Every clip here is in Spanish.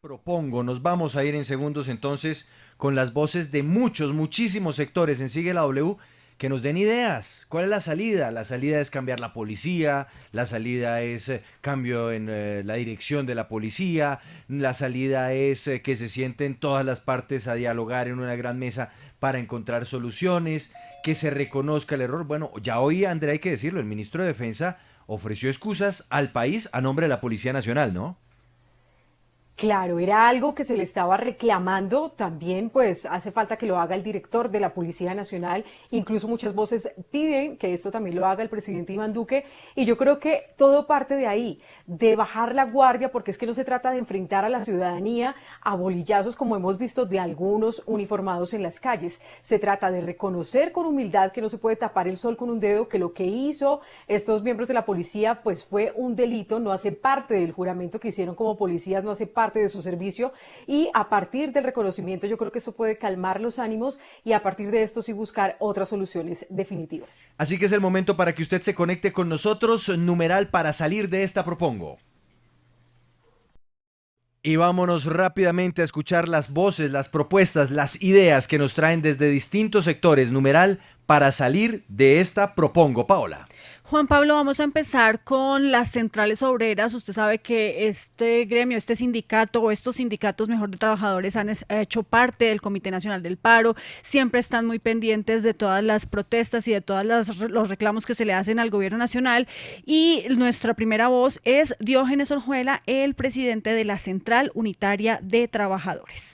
Propongo, nos vamos a ir en segundos entonces con las voces de muchísimos sectores en Sigue la W que nos den ideas. ¿Cuál es la salida? La salida es cambiar la policía, la salida es cambio en la dirección de la policía, la salida es que se sienten todas las partes a dialogar en una gran mesa para encontrar soluciones, que se reconozca el error. Bueno, ya hoy, Andrea, hay que decirlo, el ministro de Defensa ofreció excusas al país a nombre de la Policía Nacional, ¿no? Claro, era algo que se le estaba reclamando también, pues hace falta que lo haga el director de la Policía Nacional, incluso muchas voces piden que esto también lo haga el presidente Iván Duque, y yo creo que todo parte de ahí, de bajar la guardia, porque es que no se trata de enfrentar a la ciudadanía a bolillazos como hemos visto de algunos uniformados en las calles, se trata de reconocer con humildad que no se puede tapar el sol con un dedo, que lo que hizo estos miembros de la policía pues fue un delito, no hace parte del juramento que hicieron como policías, no hace parte de su servicio, y a partir del reconocimiento yo creo que eso puede calmar los ánimos y a partir de esto sí buscar otras soluciones definitivas. Así que es el momento para que usted se conecte con nosotros, numeral para salir de esta propongo. Y vámonos rápidamente a escuchar las voces, las propuestas, las ideas que nos traen desde distintos sectores, numeral para salir de esta propongo, Paola. Juan Pablo, vamos a empezar con las centrales obreras. Usted sabe que este gremio, este sindicato o estos sindicatos, mejor de trabajadores, han hecho parte del Comité Nacional del Paro. Siempre están muy pendientes de todas las protestas y de todos los reclamos que se le hacen al gobierno nacional. Y nuestra primera voz es Diógenes Orjuela, el presidente de la Central Unitaria de Trabajadores.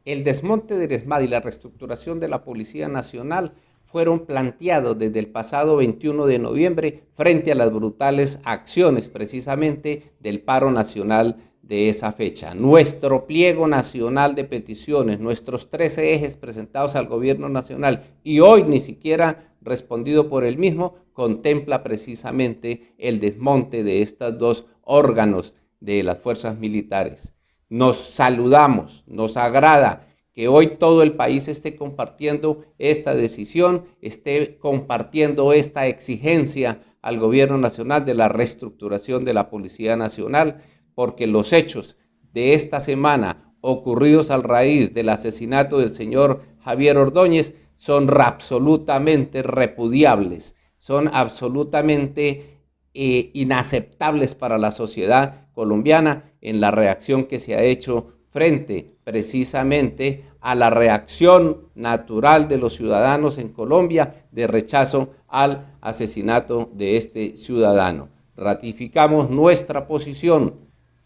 El desmonte del ESMAD y la reestructuración de la Policía Nacional fueron planteados desde el pasado 21 de noviembre frente a las brutales acciones precisamente del paro nacional de esa fecha. Nuestro pliego nacional de peticiones, nuestros 13 ejes presentados al gobierno nacional y hoy ni siquiera respondido por él mismo, contempla precisamente el desmonte de estos dos órganos de las fuerzas militares. Nos saludamos, nos agrada que hoy todo el país esté compartiendo esta decisión, esté compartiendo esta exigencia al gobierno nacional de la reestructuración de la Policía Nacional, porque los hechos de esta semana ocurridos a raíz del asesinato del señor Javier Ordóñez son absolutamente repudiables, son absolutamente inaceptables para la sociedad colombiana en la reacción que se ha hecho frente precisamente a la reacción natural de los ciudadanos en Colombia de rechazo al asesinato de este ciudadano. Ratificamos nuestra posición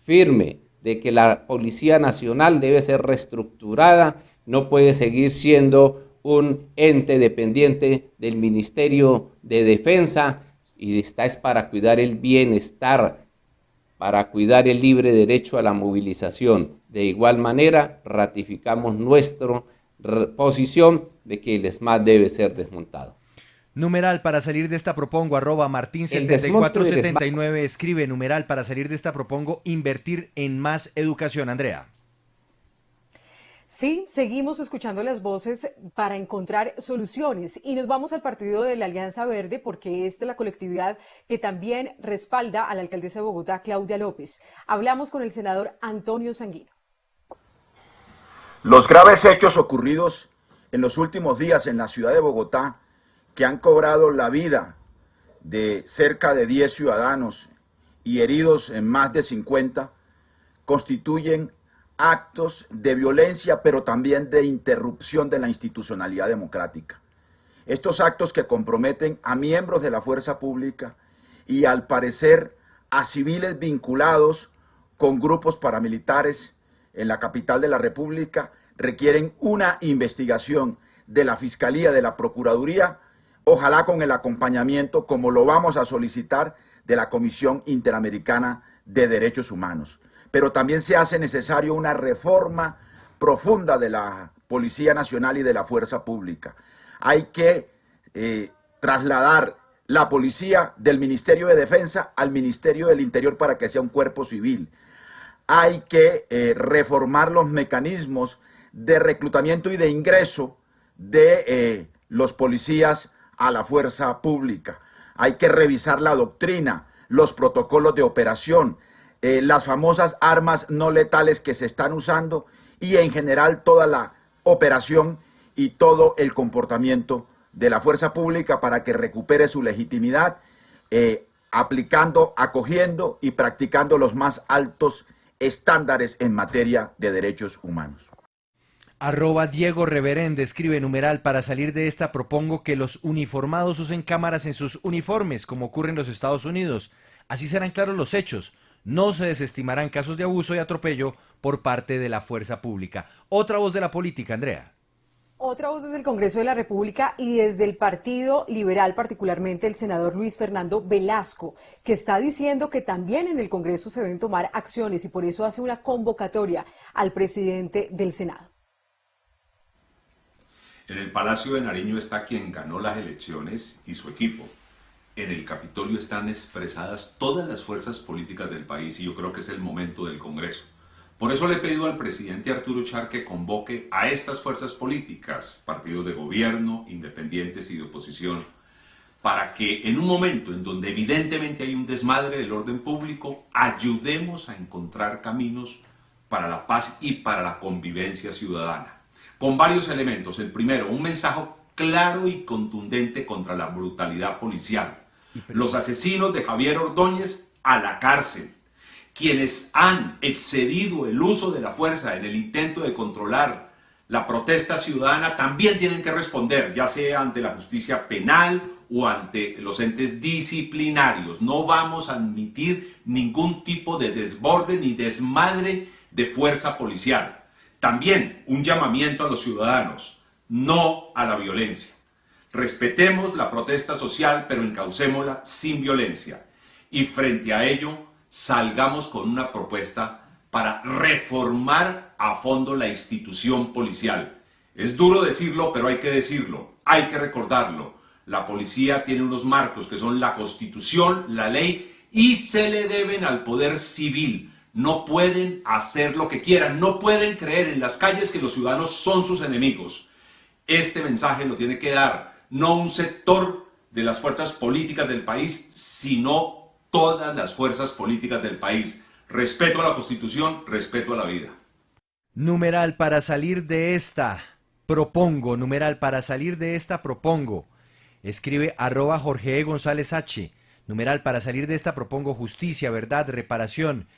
firme de que la Policía Nacional debe ser reestructurada, no puede seguir siendo un ente dependiente del Ministerio de Defensa y esta es para cuidar el bienestar, para cuidar el libre derecho a la movilización. De igual manera, ratificamos nuestra posición de que el ESMAD debe ser desmontado. Numeral para salir de esta propongo, arroba Martín7479, escribe numeral para salir de esta propongo, invertir en más educación. Andrea. Sí, seguimos escuchando las voces para encontrar soluciones y nos vamos al partido de la Alianza Verde porque es de la colectividad que también respalda a la alcaldesa de Bogotá, Claudia López. Hablamos con el senador Antonio Sanguino. Los graves hechos ocurridos en los últimos días en la ciudad de Bogotá, que han cobrado la vida de cerca de 10 ciudadanos y heridos en más de 50, constituyen actos de violencia, pero también de interrupción de la institucionalidad democrática. Estos actos que comprometen a miembros de la fuerza pública y, al parecer, a civiles vinculados con grupos paramilitares en la capital de la República, requieren una investigación de la Fiscalía, de la Procuraduría, ojalá con el acompañamiento, como lo vamos a solicitar, de la Comisión Interamericana de Derechos Humanos. Pero también se hace necesario una reforma profunda de la Policía Nacional y de la Fuerza Pública. Hay que trasladar la policía del Ministerio de Defensa al Ministerio del Interior para que sea un cuerpo civil. Hay que reformar los mecanismos de reclutamiento y de ingreso de los policías a la fuerza pública. Hay que revisar la doctrina, los protocolos de operación, las famosas armas no letales que se están usando y en general toda la operación y todo el comportamiento de la fuerza pública para que recupere su legitimidad, aplicando, acogiendo y practicando los más altos estándares en materia de derechos humanos. @Diego Reverende escribe: numeral, para salir de esta propongo que los uniformados usen cámaras en sus uniformes, como ocurre en los Estados Unidos. Así serán claros los hechos. No se desestimarán casos de abuso y atropello por parte de la fuerza pública. Otra voz de la política, Andrea. Otra voz desde el Congreso de la República y desde el Partido Liberal, particularmente el senador Luis Fernando Velasco, que está diciendo que también en el Congreso se deben tomar acciones y por eso hace una convocatoria al presidente del Senado. En el Palacio de Nariño está quien ganó las elecciones y su equipo. En el Capitolio están expresadas todas las fuerzas políticas del país y yo creo que es el momento del Congreso. Por eso le he pedido al presidente Arturo Char que convoque a estas fuerzas políticas, partidos de gobierno, independientes y de oposición, para que en un momento en donde evidentemente hay un desmadre del orden público, ayudemos a encontrar caminos para la paz y para la convivencia ciudadana. Con varios elementos. El primero, un mensaje claro y contundente contra la brutalidad policial. Los asesinos de Javier Ordóñez a la cárcel. Quienes han excedido el uso de la fuerza en el intento de controlar la protesta ciudadana también tienen que responder, ya sea ante la justicia penal o ante los entes disciplinarios. No vamos a admitir ningún tipo de desborde ni desmadre de fuerza policial. También un llamamiento a los ciudadanos, no a la violencia. Respetemos la protesta social, pero encaucémosla sin violencia. Y frente a ello, salgamos con una propuesta para reformar a fondo la institución policial. Es duro decirlo, pero hay que decirlo, hay que recordarlo. La policía tiene unos marcos que son la Constitución, la ley, y se le deben al poder civil. No pueden hacer lo que quieran, no pueden creer en las calles que los ciudadanos son sus enemigos. Este mensaje lo tiene que dar no un sector de las fuerzas políticas del país, sino todas las fuerzas políticas del país. Respeto a la Constitución, respeto a la vida. Numeral, para salir de esta, propongo. Numeral, para salir de esta, propongo. Escribe @Jorge E. González H. Numeral, para salir de esta, propongo justicia, verdad, reparación.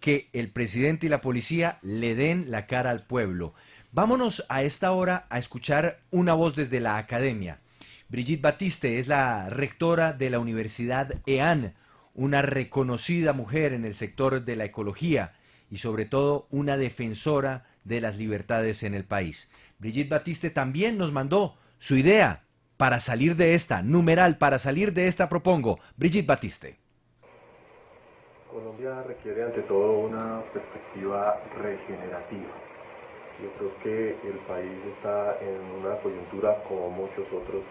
Que el presidente y la policía le den la cara al pueblo. Vámonos a esta hora a escuchar una voz desde la academia. Brigitte Batiste es la rectora de la Universidad EAN, una reconocida mujer en el sector de la ecología y sobre todo una defensora de las libertades en el país. Brigitte Batiste también nos mandó su idea para salir de esta. Numeral, para salir de esta, propongo. Brigitte Batiste. Colombia requiere ante todo una perspectiva regenerativa. Yo creo que el país está en una coyuntura, como muchos otros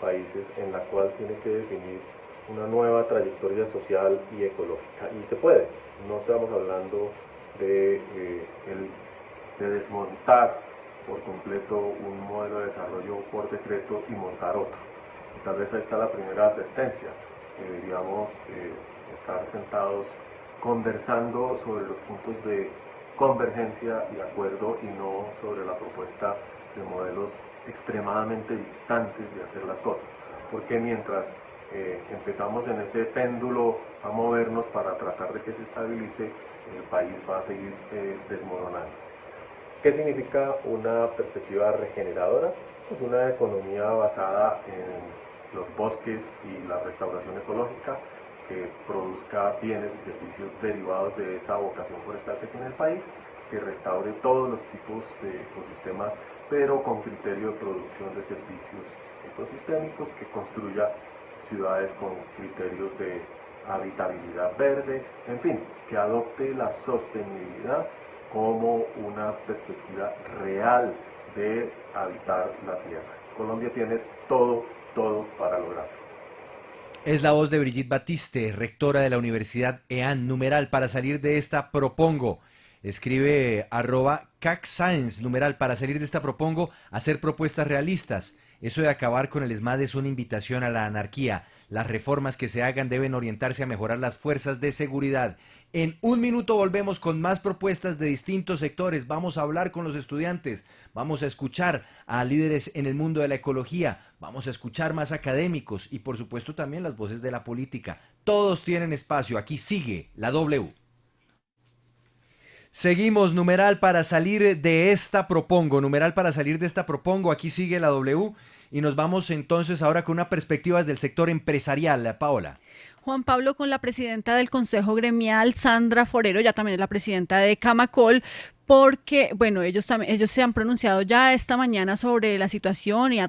países, en la cual tiene que definir una nueva trayectoria social y ecológica. Y se puede, no estamos hablando de desmontar por completo un modelo de desarrollo por decreto y montar otro. Y tal vez ahí está la primera advertencia, que deberíamos estar sentados conversando sobre los puntos de convergencia y acuerdo y no sobre la propuesta de modelos extremadamente distantes de hacer las cosas, porque mientras empezamos en ese péndulo a movernos para tratar de que se estabilice, el país va a seguir desmoronándose. ¿Qué significa una perspectiva regeneradora? Pues una economía basada en los bosques y la restauración ecológica, que produzca bienes y servicios derivados de esa vocación forestal que tiene el país, que restaure todos los tipos de ecosistemas, pero con criterio de producción de servicios ecosistémicos, que construya ciudades con criterios de habitabilidad verde, en fin, que adopte la sostenibilidad como una perspectiva real de habitar la tierra. Colombia tiene todo para lograrlo. Es la voz de Brigitte Batiste, rectora de la Universidad EAN. Numeral, para salir de esta, propongo. Escribe @CacScience. Numeral, para salir de esta, propongo hacer propuestas realistas. Eso de acabar con el ESMAD es una invitación a la anarquía. Las reformas que se hagan deben orientarse a mejorar las fuerzas de seguridad. En un minuto volvemos con más propuestas de distintos sectores. Vamos a hablar con los estudiantes, vamos a escuchar a líderes en el mundo de la ecología, vamos a escuchar más académicos y por supuesto también las voces de la política. Todos tienen espacio. Aquí sigue la W. Seguimos, numeral para salir de esta propongo, numeral para salir de esta propongo. Aquí sigue la W y nos vamos entonces ahora con una perspectiva del sector empresarial. Paola. Juan Pablo, con la presidenta del Consejo Gremial, Sandra Forero, ya también es la presidenta de Camacol, porque, bueno, ellos se han pronunciado ya esta mañana sobre la situación y han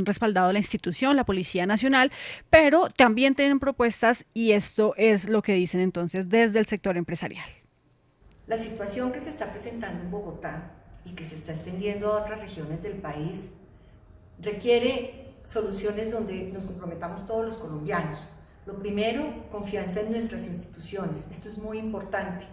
respaldado la institución, la Policía Nacional, pero también tienen propuestas y esto es lo que dicen entonces desde el sector empresarial. La situación que se está presentando en Bogotá y que se está extendiendo a otras regiones del país requiere soluciones donde nos comprometamos todos los colombianos. Lo primero, confianza en nuestras instituciones, esto es muy importante,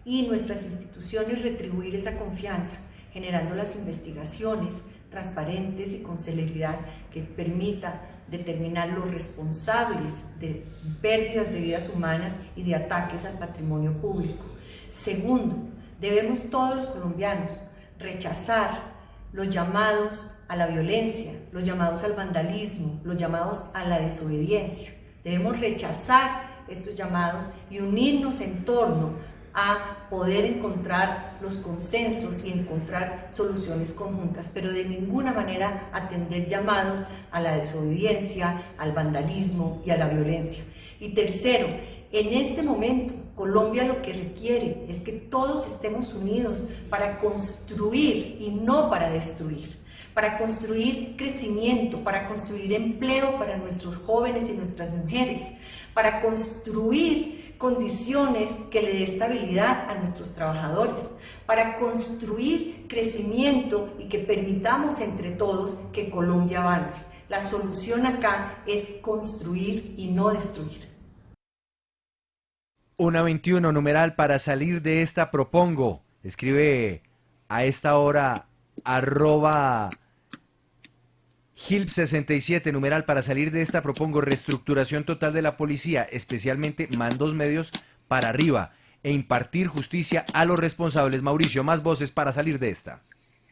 y nuestras instituciones retribuir esa confianza, generando las investigaciones transparentes y con celeridad que permita determinar los responsables de pérdidas de vidas humanas y de ataques al patrimonio público. Segundo, debemos todos los colombianos rechazar los llamados a la violencia, los llamados al vandalismo, los llamados a la desobediencia. Debemos rechazar estos llamados y unirnos en torno a poder encontrar los consensos y encontrar soluciones conjuntas, pero de ninguna manera atender llamados a la desobediencia, al vandalismo y a la violencia. Y tercero, en este momento Colombia lo que requiere es que todos estemos unidos para construir y no para destruir. Para construir crecimiento, para construir empleo para nuestros jóvenes y nuestras mujeres, para construir condiciones que le dé estabilidad a nuestros trabajadores, para construir crecimiento y que permitamos entre todos que Colombia avance. La solución acá es construir y no destruir. 1:21, numeral para salir de esta propongo. Escribe a esta hora @Hilp67, numeral para salir de esta propongo reestructuración total de la policía, especialmente mandos medios para arriba e impartir justicia a los responsables. Mauricio, más voces para salir de esta.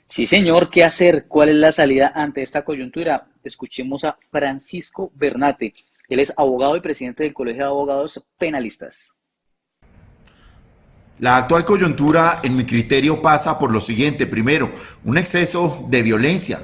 Sí, señor, ¿qué hacer? ¿Cuál es la salida ante esta coyuntura? Escuchemos a Francisco Bernate. Él es abogado y presidente del Colegio de Abogados Penalistas. La actual coyuntura, en mi criterio, pasa por lo siguiente. Primero, un exceso de violencia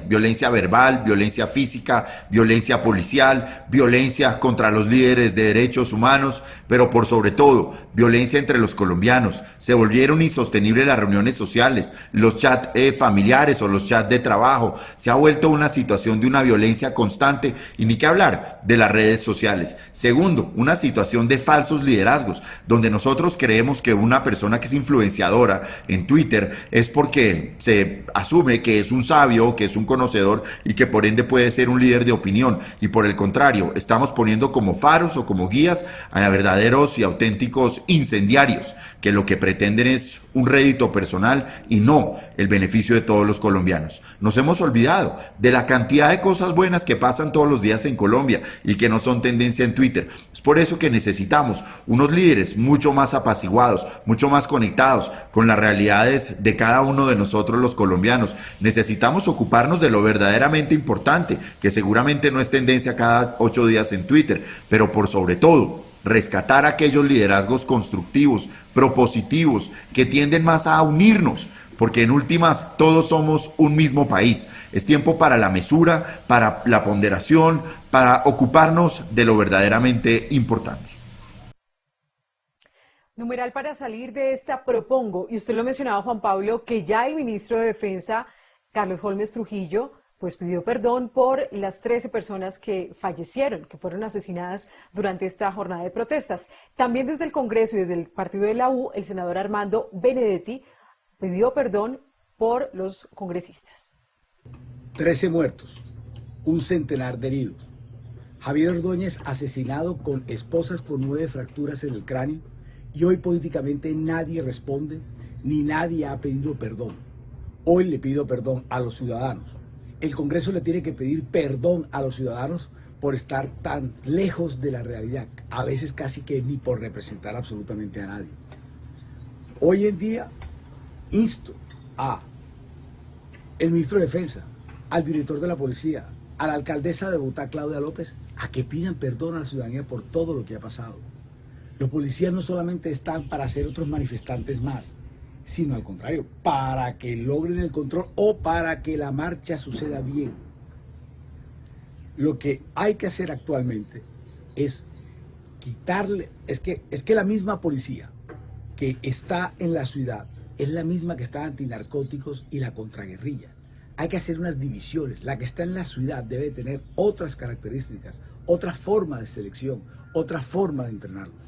verbal, violencia física, violencia policial, violencia contra los líderes de derechos humanos, pero por sobre todo, violencia entre los colombianos. Se volvieron insostenibles las reuniones sociales, los chats familiares o los chats de trabajo. Se ha vuelto una situación de una violencia constante y ni qué hablar de las redes sociales. Segundo, una situación de falsos liderazgos, donde nosotros creemos que una persona que es influenciadora en Twitter es porque se asume que es un sabio, que es un conocedor y que por ende puede ser un líder de opinión, y por el contrario, estamos poniendo como faros o como guías a verdaderos y auténticos incendiarios que lo que pretenden es un rédito personal y no el beneficio de todos los colombianos. Nos hemos olvidado de la cantidad de cosas buenas que pasan todos los días en Colombia y que no son tendencia en Twitter. Es por eso que necesitamos unos líderes mucho más apaciguados, mucho más conectados con las realidades de cada uno de nosotros los colombianos. Necesitamos ocuparnos de lo verdaderamente importante, que seguramente no es tendencia cada 8 días en Twitter, pero por sobre todo, rescatar aquellos liderazgos constructivos, propositivos, que tienden más a unirnos, porque en últimas todos somos un mismo país. Es tiempo para la mesura, para la ponderación, para ocuparnos de lo verdaderamente importante. Numeral para salir de esta propongo, y usted lo mencionaba, Juan Pablo, que ya el ministro de Defensa, Carlos Holmes Trujillo, pues pidió perdón por las 13 personas que fallecieron, que fueron asesinadas durante esta jornada de protestas. También desde el Congreso y desde el partido de la U, el senador Armando Benedetti pidió perdón por los congresistas. 13 muertos, un centenar de heridos. Javier Ordóñez asesinado con esposas con 9 fracturas en el cráneo, y hoy políticamente nadie responde ni nadie ha pedido perdón. Hoy le pido perdón a los ciudadanos El Congreso le tiene que pedir perdón a los ciudadanos por estar tan lejos de la realidad, a veces casi que ni por representar absolutamente a nadie. Hoy en día insto a el ministro de Defensa, al director de la policía, a la alcaldesa de Bogotá, Claudia López, a que pidan perdón a la ciudadanía por todo lo que ha pasado. Los policías no solamente están para ser otros manifestantes más, sino al contrario, para que logren el control o para que la marcha suceda bien. Lo que hay que hacer actualmente es quitarle, es que la misma policía que está en la ciudad es la misma que está antinarcóticos y la contraguerrilla. Hay que hacer unas divisiones. La que está en la ciudad debe tener otras características, otra forma de selección, otra forma de entrenarlos.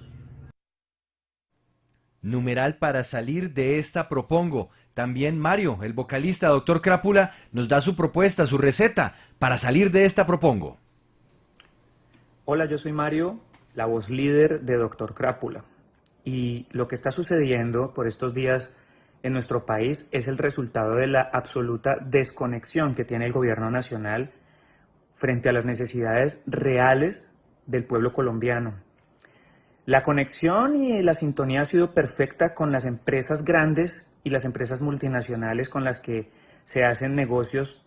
Numeral para salir de esta propongo. También Mario, el vocalista, doctor Crápula, nos da su propuesta, su receta para salir de esta propongo. Hola, yo soy Mario, la voz líder de Doctor Crápula. Y lo que está sucediendo por estos días en nuestro país es el resultado de la absoluta desconexión que tiene el gobierno nacional frente a las necesidades reales del pueblo colombiano. La conexión y la sintonía ha sido perfecta con las empresas grandes y las empresas multinacionales con las que se hacen negocios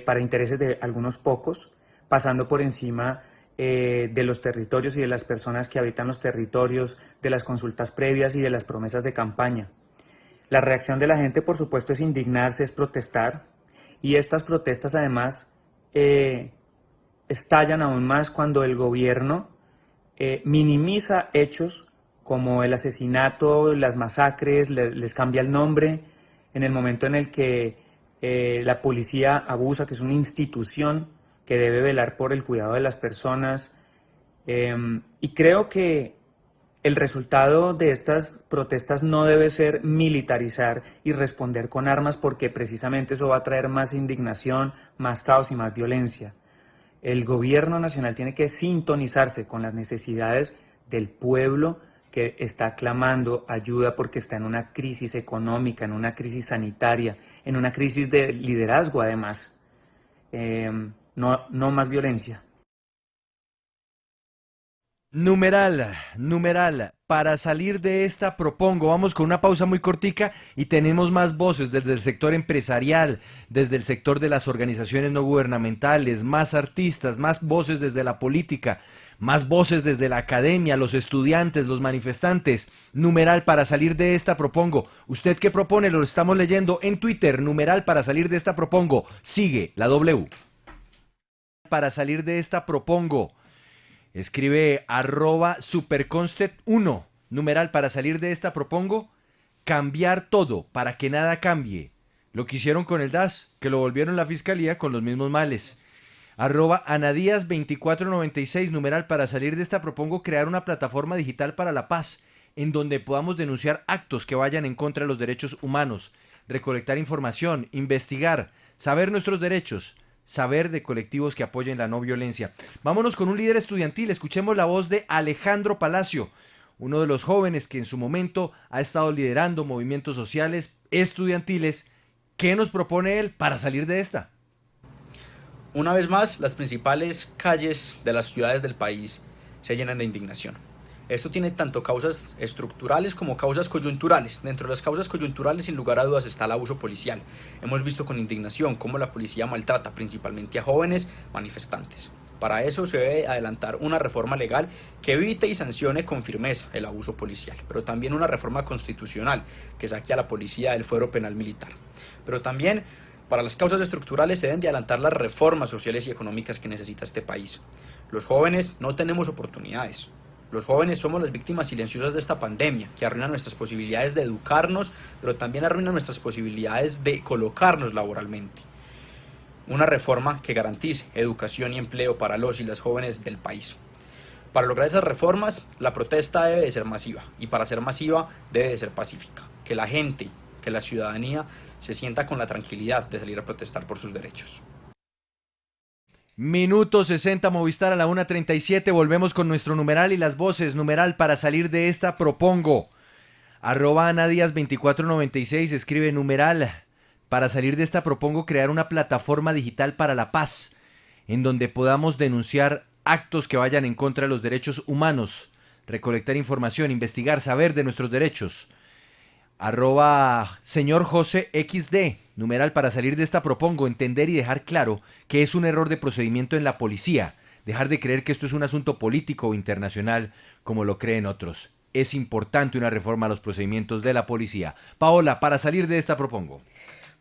para intereses de algunos pocos, pasando por encima de los territorios y de las personas que habitan los territorios, de las consultas previas y de las promesas de campaña. La reacción de la gente, por supuesto, es indignarse, es protestar, y estas protestas además estallan aún más cuando el gobierno minimiza hechos como el asesinato, las masacres, les cambia el nombre en el momento en el que la policía abusa, que es una institución que debe velar por el cuidado de las personas, y creo que el resultado de estas protestas no debe ser militarizar y responder con armas, porque precisamente eso va a traer más indignación, más caos y más violencia. El gobierno nacional tiene que sintonizarse con las necesidades del pueblo que está clamando ayuda porque está en una crisis económica, en una crisis sanitaria, en una crisis de liderazgo además. No más violencia. Numeral, para salir de esta propongo. Vamos con una pausa muy cortica y tenemos más voces desde el sector empresarial, desde el sector de las organizaciones no gubernamentales, más artistas, más voces desde la política, más voces desde la academia, los estudiantes, los manifestantes. Numeral, para salir de esta propongo. ¿Usted qué propone? Lo estamos leyendo en Twitter. Numeral, para salir de esta propongo. Sigue la W. Para salir de esta propongo. Escribe @superconstet1, numeral, para salir de esta propongo, cambiar todo para que nada cambie. Lo que hicieron con el DAS, que lo volvieron la fiscalía con los mismos males. @anadías2496, numeral, para salir de esta propongo, crear una plataforma digital para la paz, en donde podamos denunciar actos que vayan en contra de los derechos humanos, recolectar información, investigar, saber nuestros derechos, saber de colectivos que apoyen la no violencia. Vámonos con un líder estudiantil, escuchemos la voz de Alejandro Palacio, uno de los jóvenes que en su momento ha estado liderando movimientos sociales estudiantiles. ¿Qué nos propone él para salir de esta? Una vez más, las principales calles de las ciudades del país se llenan de indignación. Esto tiene tanto causas estructurales como causas coyunturales. Dentro de las causas coyunturales, sin lugar a dudas, está el abuso policial. Hemos visto con indignación cómo la policía maltrata principalmente a jóvenes manifestantes. Para eso se debe adelantar una reforma legal que evite y sancione con firmeza el abuso policial, pero también una reforma constitucional que saque a la policía del fuero penal militar. Pero también, para las causas estructurales, se deben de adelantar las reformas sociales y económicas que necesita este país. Los jóvenes no tenemos oportunidades. Los jóvenes somos las víctimas silenciosas de esta pandemia, que arruina nuestras posibilidades de educarnos, pero también arruina nuestras posibilidades de colocarnos laboralmente. Una reforma que garantice educación y empleo para los y las jóvenes del país. Para lograr esas reformas, la protesta debe de ser masiva, y para ser masiva debe de ser pacífica. Que la gente, que la ciudadanía se sienta con la tranquilidad de salir a protestar por sus derechos. Minuto 60, Movistar a la 1:37, volvemos con nuestro numeral y las voces. Numeral, para salir de esta propongo. @anadías2496, escribe numeral. Para salir de esta propongo crear una plataforma digital para la paz, en donde podamos denunciar actos que vayan en contra de los derechos humanos, recolectar información, investigar, saber de nuestros derechos. @señor José XD, numeral para salir de esta propongo entender y dejar claro que es un error de procedimiento en la policía, dejar de creer que esto es un asunto político o internacional como lo creen otros. Es importante una reforma a los procedimientos de la policía. Paola, para salir de esta propongo.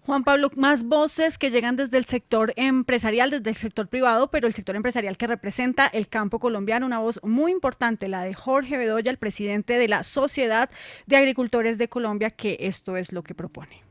Juan Pablo, más voces que llegan desde el sector empresarial, desde el sector privado, pero el sector empresarial que representa el campo colombiano, una voz muy importante, la de Jorge Bedoya, el presidente de la Sociedad de Agricultores de Colombia, que esto es lo que propone.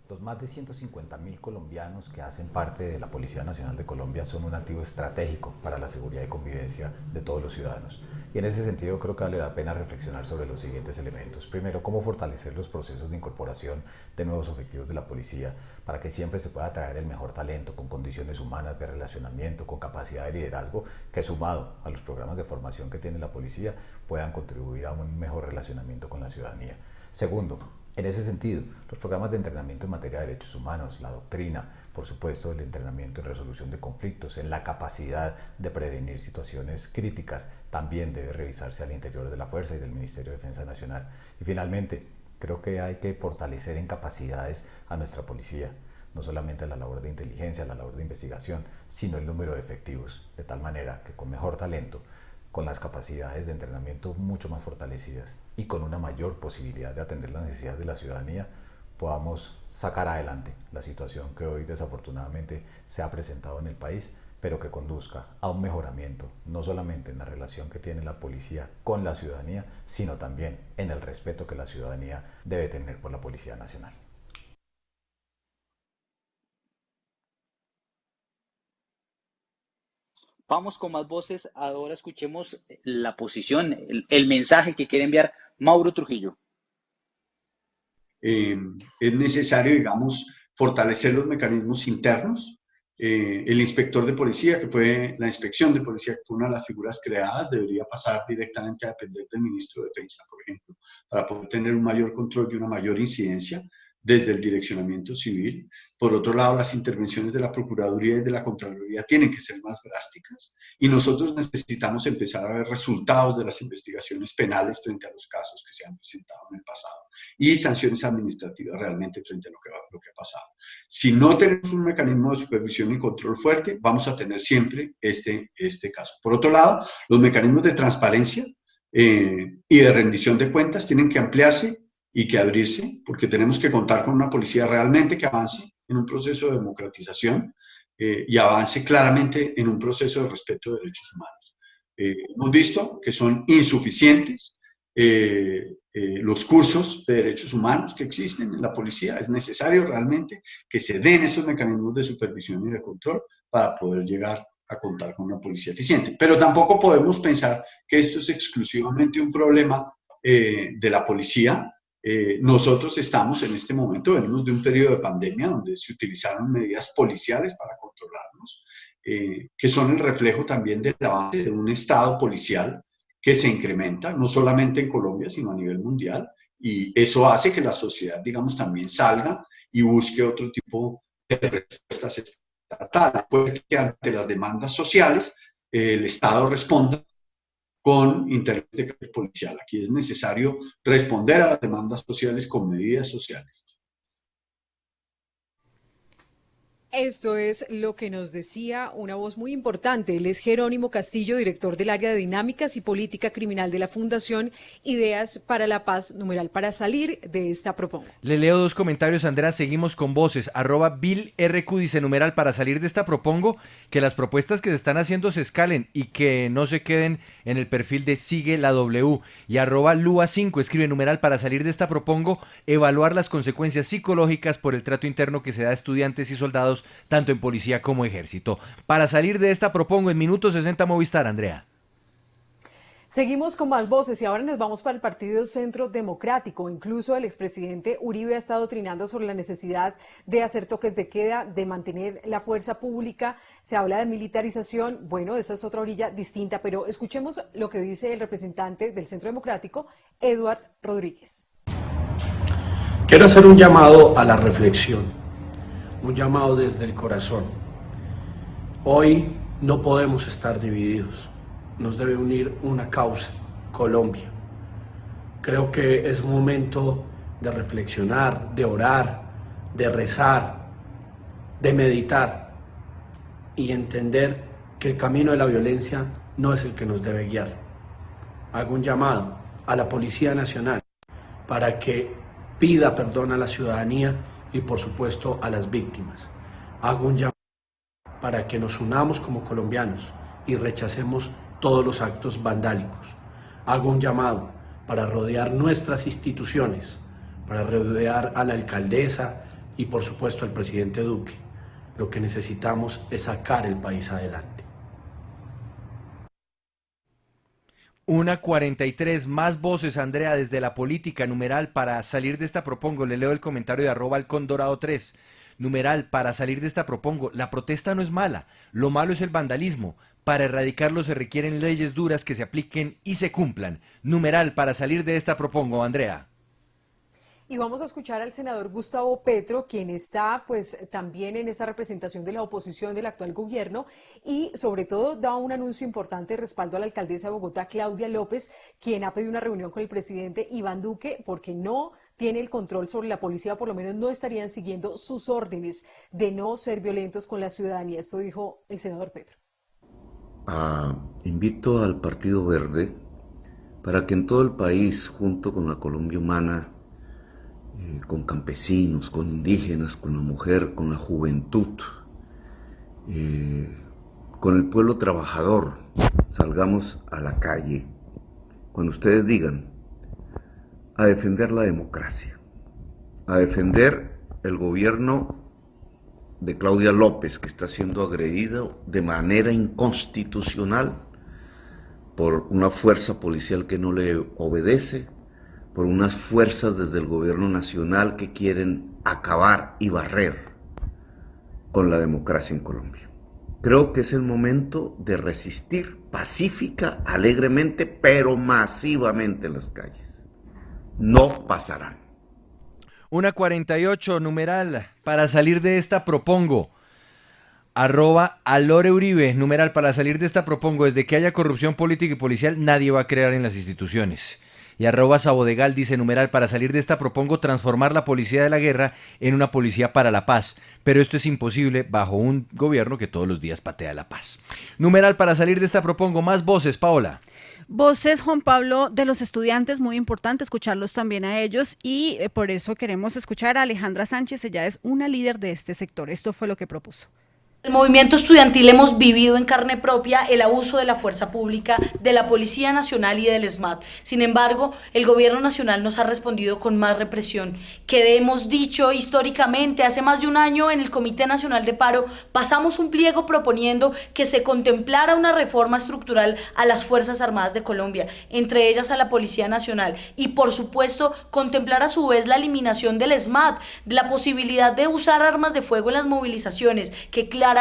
Los más de 150.000 colombianos que hacen parte de la Policía Nacional de Colombia son un activo estratégico para la seguridad y convivencia de todos los ciudadanos. Y en ese sentido creo que vale la pena reflexionar sobre los siguientes elementos. Primero, cómo fortalecer los procesos de incorporación de nuevos efectivos de la policía para que siempre se pueda atraer el mejor talento con condiciones humanas de relacionamiento, con capacidad de liderazgo, que sumado a los programas de formación que tiene la policía puedan contribuir a un mejor relacionamiento con la ciudadanía. Segundo, en ese sentido, los programas de entrenamiento en materia de derechos humanos, la doctrina, por supuesto el entrenamiento en resolución de conflictos, en la capacidad de prevenir situaciones críticas, también debe revisarse al interior de la Fuerza y del Ministerio de Defensa Nacional. Y finalmente, creo que hay que fortalecer en capacidades a nuestra policía, no solamente la labor de inteligencia, la labor de investigación, sino el número de efectivos, de tal manera que con mejor talento, con las capacidades de entrenamiento mucho más fortalecidas y con una mayor posibilidad de atender las necesidades de la ciudadanía, podamos sacar adelante la situación que hoy desafortunadamente se ha presentado en el país, pero que conduzca a un mejoramiento, no solamente en la relación que tiene la policía con la ciudadanía, sino también en el respeto que la ciudadanía debe tener por la Policía Nacional. Vamos con más voces. Ahora escuchemos la posición, el mensaje que quiere enviar Mauro Trujillo. Es necesario, digamos, fortalecer los mecanismos internos. El inspector de policía, que fue la inspección de policía, que fue una de las figuras creadas, debería pasar directamente a depender del ministro de Defensa, por ejemplo, para poder tener un mayor control y una mayor incidencia desde el direccionamiento civil. Por otro lado, las intervenciones de la Procuraduría y de la Contraloría tienen que ser más drásticas y nosotros necesitamos empezar a ver resultados de las investigaciones penales frente a los casos que se han presentado en el pasado y sanciones administrativas realmente frente a lo que ha pasado. Si no tenemos un mecanismo de supervisión y control fuerte, vamos a tener siempre este caso. Por otro lado, los mecanismos de transparencia y de rendición de cuentas tienen que ampliarse y que abrirse, porque tenemos que contar con una policía realmente que avance en un proceso de democratización y avance claramente en un proceso de respeto de derechos humanos. Hemos visto que son insuficientes los cursos de derechos humanos que existen en la policía. Es necesario realmente que se den esos mecanismos de supervisión y de control para poder llegar a contar con una policía eficiente. Pero tampoco podemos pensar que esto es exclusivamente un problema de la policía. Nosotros estamos en este momento, venimos de un periodo de pandemia donde se utilizaron medidas policiales para controlarnos, que son el reflejo también del avance de un Estado policial que se incrementa, no solamente en Colombia, sino a nivel mundial, y eso hace que la sociedad, digamos, también salga y busque otro tipo de respuestas estatales. Puede que ante las demandas sociales el Estado responda con interés de carácter policial. Aquí es necesario responder a las demandas sociales con medidas sociales. Esto es lo que nos decía una voz muy importante. Él es Jerónimo Castillo, director del área de dinámicas y política criminal de la Fundación Ideas para la Paz, numeral para salir de esta propongo. Le leo dos comentarios, Andrea, seguimos con voces. @BillRQ dice, numeral para salir de esta propongo que las propuestas que se están haciendo se escalen y que no se queden en el perfil de Sigue la W. Y @Lua5 escribe, numeral para salir de esta propongo evaluar las consecuencias psicológicas por el trato interno que se da a estudiantes y soldados tanto en policía como ejército. Para salir de esta propongo en minuto 60 Movistar, Andrea. Seguimos con más voces y ahora nos vamos para el Partido Centro Democrático. Incluso el expresidente Uribe ha estado trinando sobre la necesidad de hacer toques de queda, de mantener la fuerza pública. Se habla de militarización. Bueno, esa es otra orilla distinta, pero escuchemos lo que dice el representante del Centro Democrático, Eduard Rodríguez. Quiero hacer un llamado a la reflexión, un llamado desde el corazón. Hoy no podemos estar divididos, nos debe unir una causa, Colombia. Creo que es momento de reflexionar, de orar, de rezar, de meditar y entender que el camino de la violencia no es el que nos debe guiar. Hago un llamado a la Policía Nacional para que pida perdón a la ciudadanía y por supuesto a las víctimas. Hago un llamado para que nos unamos como colombianos y rechacemos todos los actos vandálicos. Hago un llamado para rodear nuestras instituciones, para rodear a la alcaldesa y por supuesto al presidente Duque. Lo que necesitamos es sacar el país adelante. 1:43, más voces, Andrea, desde la política, numeral, para salir de esta propongo, le leo el comentario de @halcondorado3, numeral, para salir de esta propongo, la protesta no es mala, lo malo es el vandalismo, para erradicarlo se requieren leyes duras que se apliquen y se cumplan, numeral, para salir de esta propongo, Andrea. Y vamos a escuchar al senador Gustavo Petro, quien está pues también en esta representación de la oposición del actual gobierno y sobre todo da un anuncio importante de respaldo a la alcaldesa de Bogotá, Claudia López, quien ha pedido una reunión con el presidente Iván Duque porque no tiene el control sobre la policía, por lo menos no estarían siguiendo sus órdenes de no ser violentos con la ciudadanía. Esto dijo el senador Petro. Invito al Partido Verde para que en todo el país, junto con la Colombia Humana, con campesinos, con indígenas, con la mujer, con la juventud, con el pueblo trabajador, salgamos a la calle, cuando ustedes digan, a defender la democracia, a defender el gobierno de Claudia López, que está siendo agredido de manera inconstitucional por una fuerza policial que no le obedece, por unas fuerzas desde el gobierno nacional que quieren acabar y barrer con la democracia en Colombia. Creo que es el momento de resistir pacífica, alegremente, pero masivamente en las calles. No pasarán. 1:48, numeral, para salir de esta propongo, @AloreUribe, numeral, para salir de esta propongo, desde que haya corrupción política y policial, nadie va a creer en las instituciones. Y @Sabodegal dice, numeral, para salir de esta propongo transformar la policía de la guerra en una policía para la paz. Pero esto es imposible bajo un gobierno que todos los días patea la paz. Numeral, para salir de esta propongo, más voces, Paola. Voces, Juan Pablo, de los estudiantes, muy importante escucharlos también a ellos y por eso queremos escuchar a Alejandra Sánchez, ella es una líder de este sector. Esto fue lo que propuso. El movimiento estudiantil hemos vivido en carne propia el abuso de la fuerza pública, de la Policía Nacional y del SMAT. Sin embargo, el gobierno nacional nos ha respondido con más represión. Que hemos dicho históricamente, hace más de un año en el Comité Nacional de Paro, pasamos un pliego proponiendo que se contemplara una reforma estructural a las Fuerzas Armadas de Colombia, entre ellas a la Policía Nacional, y por supuesto contemplar a su vez la eliminación del SMAT, de la posibilidad de usar armas de fuego en las movilizaciones, que claramente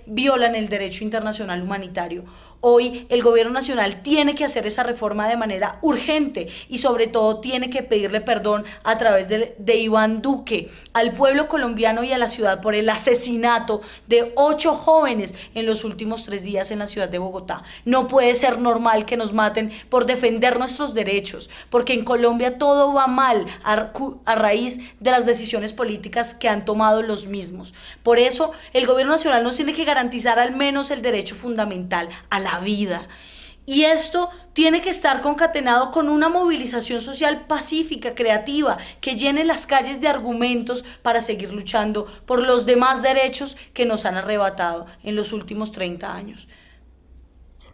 violan el derecho internacional humanitario. Hoy el gobierno nacional tiene que hacer esa reforma de manera urgente y sobre todo tiene que pedirle perdón a través de Iván Duque al pueblo colombiano y a la ciudad por el asesinato de 8 jóvenes en los últimos 3 días en la ciudad de Bogotá. No puede ser normal que nos maten por defender nuestros derechos, porque en Colombia todo va mal a raíz de las decisiones políticas que han tomado los mismos. Por eso el gobierno nacional nos tiene que garantizar al menos el derecho fundamental a la vida. Y esto tiene que estar concatenado con una movilización social pacífica, creativa, que llene las calles de argumentos para seguir luchando por los demás derechos que nos han arrebatado en los últimos 30 años.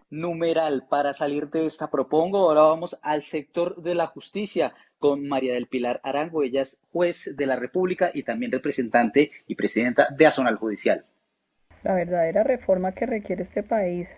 Numeral, para salir de esta propongo, ahora vamos al sector de la justicia con María del Pilar Arango. Ella es juez de la República y también representante y presidenta de Azonal Judicial. La verdadera reforma que requiere este país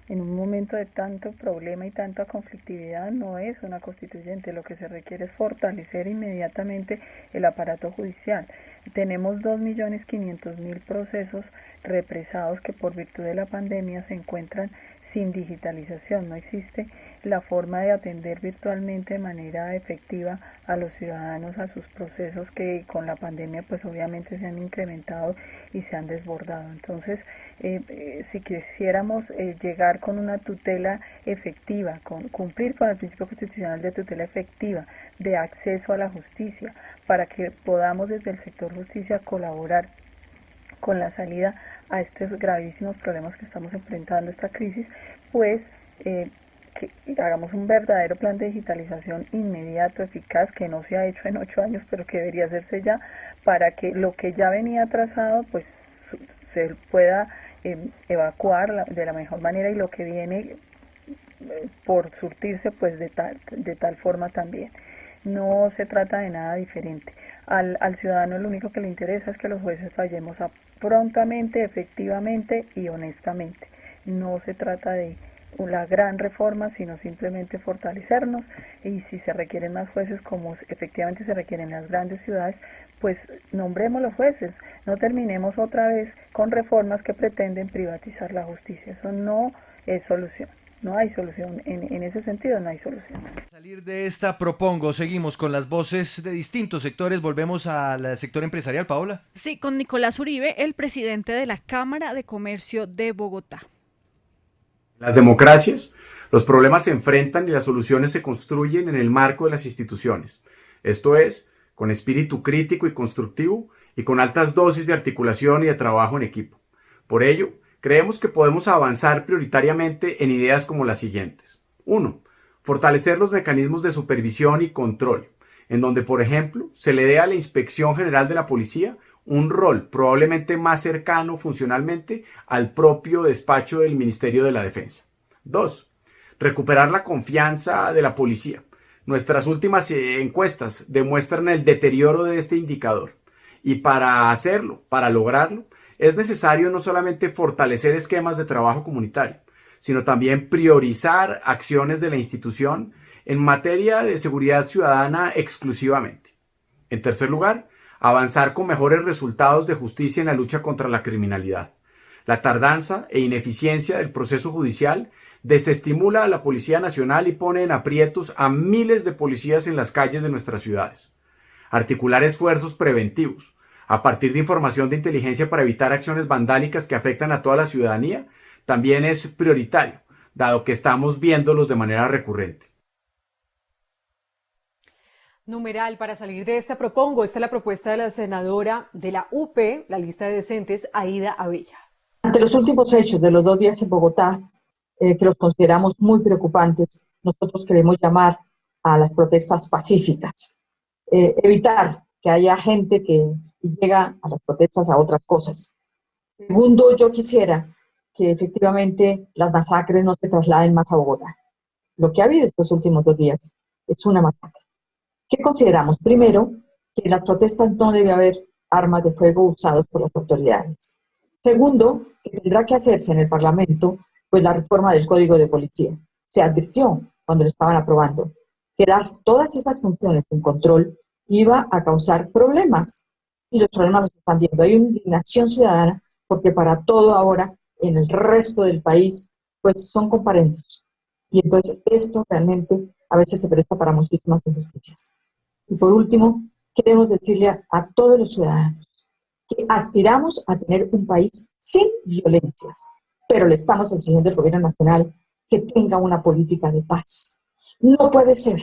en un momento de tanto problema y tanta conflictividad no es una constituyente, lo que se requiere es fortalecer inmediatamente el aparato judicial. Tenemos 2.500.000 procesos represados que por virtud de la pandemia se encuentran sin digitalización, no existe la forma de atender virtualmente de manera efectiva a los ciudadanos, a sus procesos que con la pandemia pues obviamente se han incrementado y se han desbordado. Entonces, si quisiéramos llegar con una tutela efectiva, cumplir con el principio constitucional de tutela efectiva, de acceso a la justicia, para que podamos desde el sector justicia colaborar con la salida a estos gravísimos problemas que estamos enfrentando, esta crisis, pues que hagamos un verdadero plan de digitalización inmediato, eficaz, que no se ha hecho en 8 años, pero que debería hacerse ya, para que lo que ya venía atrasado, pues se pueda evacuar de la mejor manera, y lo que viene por surtirse, pues de tal forma también. No se trata de nada diferente. Al ciudadano lo único que le interesa es que los jueces fallemos prontamente, efectivamente y honestamente. No se trata de una gran reforma, sino simplemente fortalecernos, y si se requieren más jueces, como efectivamente se requieren en las grandes ciudades, pues nombremos los jueces. No terminemos otra vez con reformas que pretenden privatizar la justicia. Eso no es solución. No hay solución, en ese sentido no hay solución. Para salir de esta propongo, seguimos con las voces de distintos sectores, volvemos al sector empresarial, Paola. Sí, con Nicolás Uribe, el presidente de la Cámara de Comercio de Bogotá. Las democracias, los problemas se enfrentan y las soluciones se construyen en el marco de las instituciones. Esto es, con espíritu crítico y constructivo y con altas dosis de articulación y de trabajo en equipo. Por ello, creemos que podemos avanzar prioritariamente en ideas como las siguientes. 1. Fortalecer los mecanismos de supervisión y control, en donde, por ejemplo, se le dé a la Inspección General de la Policía un rol probablemente más cercano funcionalmente al propio despacho del Ministerio de la Defensa. 2. Recuperar la confianza de la policía. Nuestras últimas encuestas demuestran el deterioro de este indicador. Y para hacerlo, para lograrlo, es necesario no solamente fortalecer esquemas de trabajo comunitario, sino también priorizar acciones de la institución en materia de seguridad ciudadana exclusivamente. En tercer lugar, avanzar con mejores resultados de justicia en la lucha contra la criminalidad. La tardanza e ineficiencia del proceso judicial desestimula a la Policía Nacional y pone en aprietos a miles de policías en las calles de nuestras ciudades. Articular esfuerzos preventivos a partir de información de inteligencia para evitar acciones vandálicas que afectan a toda la ciudadanía también es prioritario, dado que estamos viéndolos de manera recurrente. Numeral, para salir de esta propongo, esta es la propuesta de la senadora de la UP, la lista de decentes, Aída Abella. Ante los últimos hechos de los 2 días en Bogotá, que los consideramos muy preocupantes, nosotros queremos llamar a las protestas pacíficas, evitar que haya gente que llega a las protestas a otras cosas. Segundo, yo quisiera que efectivamente las masacres no se trasladen más a Bogotá. Lo que ha habido estos últimos 2 días es una masacre. ¿Qué consideramos? Primero, que en las protestas no debe haber armas de fuego usadas por las autoridades. Segundo, que tendrá que hacerse en el Parlamento pues la reforma del Código de Policía. Se advirtió cuando lo estaban aprobando que todas esas funciones en control iba a causar problemas, y los problemas los están viendo. Hay una indignación ciudadana porque para todo ahora en el resto del país pues son comparendos, y entonces esto realmente a veces se presta para muchísimas injusticias. Y por último, queremos decirle a todos los ciudadanos que aspiramos a tener un país sin violencias, pero le estamos exigiendo al gobierno nacional que tenga una política de paz. No puede ser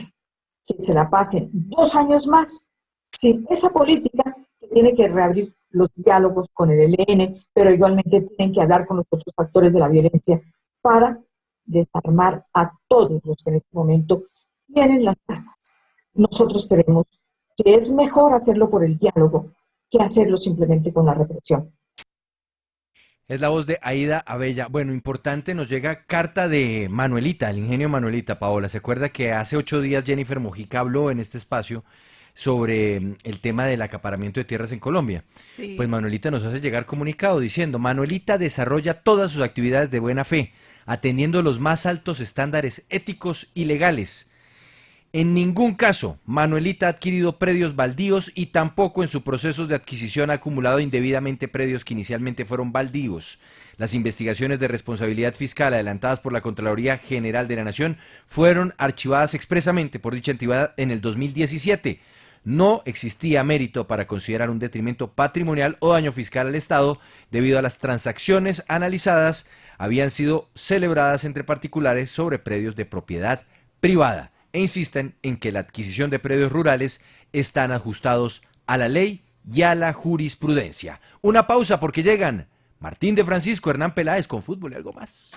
que se la pasen 2 años más sin esa política, que tiene que reabrir los diálogos con el ELN, pero igualmente tienen que hablar con los otros factores de la violencia para desarmar a todos los que en este momento tienen las armas. Nosotros creemos que es mejor hacerlo por el diálogo que hacerlo simplemente con la represión. Es la voz de Aída Abella. Bueno, importante, nos llega carta de Manuelita, el ingenio Manuelita, Paola. ¿Se acuerda que hace 8 días Jennifer Mojica habló en este espacio sobre el tema del acaparamiento de tierras en Colombia? Sí. Pues Manuelita nos hace llegar comunicado diciendo: Manuelita desarrolla todas sus actividades de buena fe, atendiendo los más altos estándares éticos y legales. En ningún caso, Manuelita ha adquirido predios baldíos y tampoco en su proceso de adquisición ha acumulado indebidamente predios que inicialmente fueron baldíos. Las investigaciones de responsabilidad fiscal adelantadas por la Contraloría General de la Nación fueron archivadas expresamente por dicha entidad en el 2017. No existía mérito para considerar un detrimento patrimonial o daño fiscal al Estado debido a las transacciones analizadas habían sido celebradas entre particulares sobre predios de propiedad privada e insisten en que la adquisición de predios rurales están ajustados a la ley y a la jurisprudencia. Una pausa porque llegan Martín de Francisco, Hernán Peláez con fútbol y algo más.